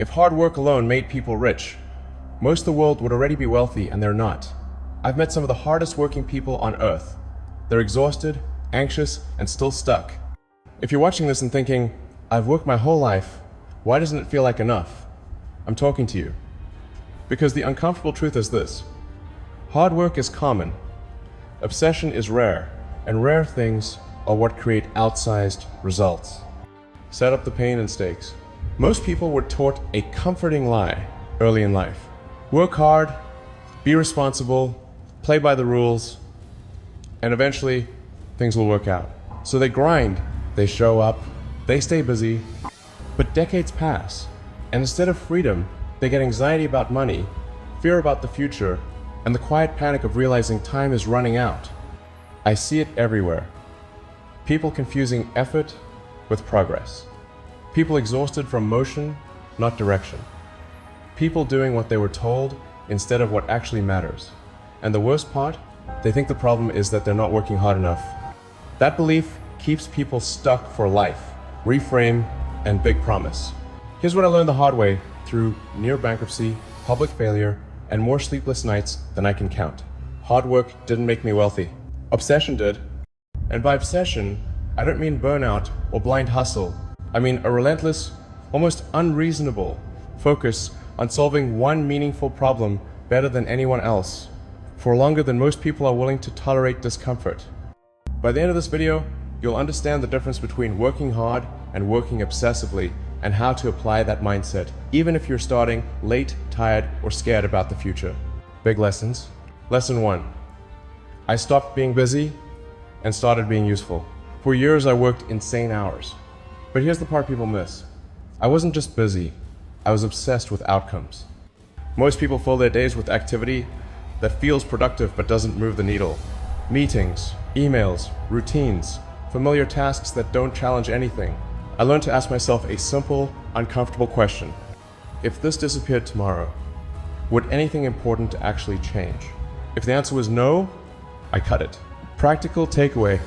If hard work alone made people rich, most of the world would already be wealthy, and they're not. I've met some of the hardest working people on earth. They're exhausted, anxious, and still stuck. If you're watching this and thinking, I've worked my whole life, why doesn't it feel like enough? I'm talking to you. Because the uncomfortable truth is this: hard work is common, obsession is rare, and rare things are what create outsized results. Set up the pain and stakes. Most people were taught a comforting lie early in life. Work hard, be responsible, play by the rules, and eventually things will work out. So they grind, they show up, they stay busy, but decades pass, and instead of freedom, they get anxiety about money, fear about the future, and the quiet panic of realizing time is running out. I see it everywhere. People confusing effort with progress. People exhausted from motion, not direction. People doing what they were told instead of what actually matters. And the worst part, they think the problem is that they're not working hard enough. That belief keeps people stuck for life. Reframe and big promise. Here's what I learned the hard way through near bankruptcy, public failure, and more sleepless nights than I can count. Hard work didn't make me wealthy. Obsession did. And by obsession, I don't mean burnout or blind hustle. I mean a relentless, almost unreasonable focus on solving one meaningful problem better than anyone else, for longer than most people are willing to tolerate discomfort. By the end of this video, you'll understand the difference between working hard and working obsessively, and how to apply that mindset, even if you're starting late, tired, or scared about the future. Big lessons. Lesson 1. I stopped being busy and started being useful. For years, I worked insane hours. But here's the part people miss. I wasn't just busy, I was obsessed with outcomes. Most people fill their days with activity that feels productive but doesn't move the needle. Meetings, emails, routines, familiar tasks that don't challenge anything. I learned to ask myself a simple, uncomfortable question. If this disappeared tomorrow, would anything important actually change? If the answer was no, I cut it. Practical takeaway.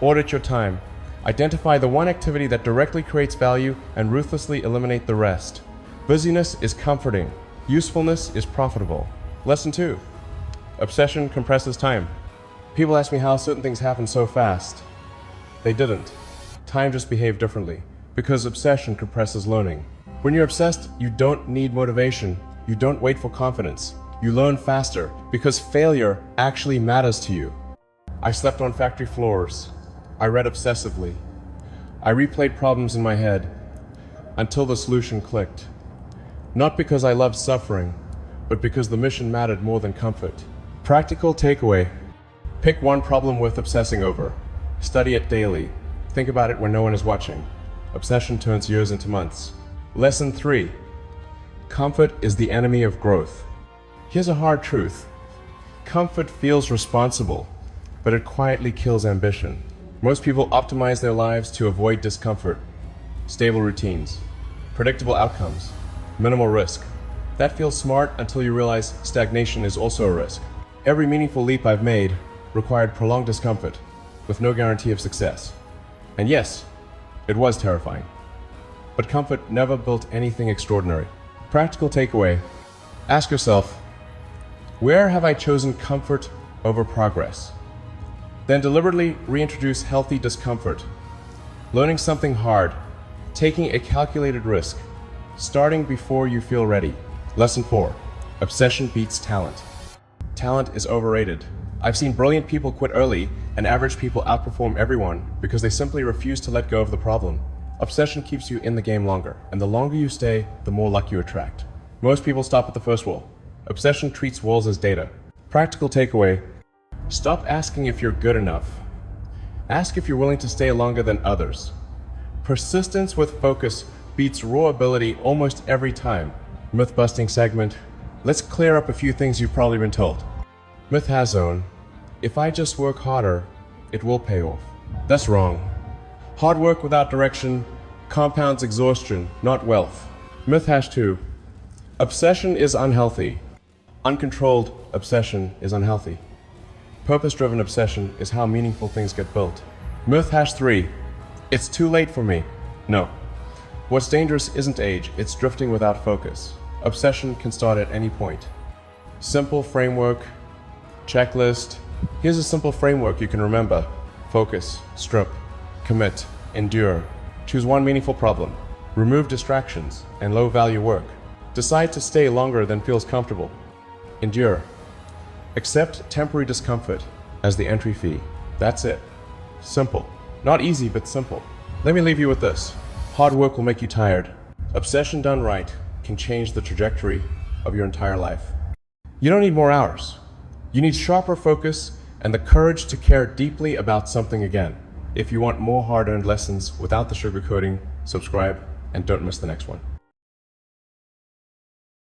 Audit your time. Identify the one activity that directly creates value and ruthlessly eliminate the rest. Busyness is comforting. Usefulness is profitable. Lesson 2. Obsession compresses time. People ask me how certain things happen so fast. They didn't. Time just behaved differently, because obsession compresses learning. When you're obsessed, you don't need motivation. You don't wait for confidence. You learn faster, because failure actually matters to you. I slept on factory floors. I read obsessively. I replayed problems in my head until the solution clicked. Not because I loved suffering, but because the mission mattered more than comfort. Practical takeaway. Pick one problem worth obsessing over. Study it daily. Think about it when no one is watching. Obsession turns years into months. Lesson 3. Comfort is the enemy of growth. Here's a hard truth. Comfort feels responsible, but it quietly kills ambition. Most people optimize their lives to avoid discomfort. Stable routines, predictable outcomes, minimal risk. That feels smart until you realize stagnation is also a risk. Every meaningful leap I've made required prolonged discomfort, with no guarantee of success. And yes, it was terrifying. But comfort never built anything extraordinary. Practical takeaway. Ask yourself, where have I chosen comfort over progress? Then deliberately reintroduce healthy discomfort. Learning something hard, taking a calculated risk, starting before you feel ready. Lesson 4. Obsession beats talent. Talent is overrated. I've seen brilliant people quit early and average people outperform everyone because they simply refuse to let go of the problem. Obsession keeps you in the game longer, and the longer you stay, the more luck you attract. Most people stop at the first wall. Obsession treats walls as data. Practical takeaway. Stop asking if you're good enough. Ask if you're willing to stay longer than others. Persistence with focus beats raw ability almost every time. Myth-busting segment. Let's clear up a few things you've probably been told. Myth has own. If I just work harder, it will pay off. That's wrong. Hard work without direction compounds exhaustion, not wealth. Myth hash 2. Obsession is unhealthy. Uncontrolled obsession is unhealthy. Purpose-driven obsession is how meaningful things get built. Myth hash 3. It's too late for me. No. What's dangerous isn't age, it's drifting without focus. Obsession can start at any point. Simple framework, checklist. Here's a simple framework you can remember. Focus, strip, commit, endure. Choose one meaningful problem. Remove distractions and low-value work. Decide to stay longer than feels comfortable. Endure. Accept temporary discomfort as the entry fee. That's it. Simple. Not easy, but simple. Let me leave you with this. Hard work will make you tired. Obsession done right can change the trajectory of your entire life. You don't need more hours. You need sharper focus and the courage to care deeply about something again. If you want more hard-earned lessons without the sugarcoating, subscribe and don't miss the next one.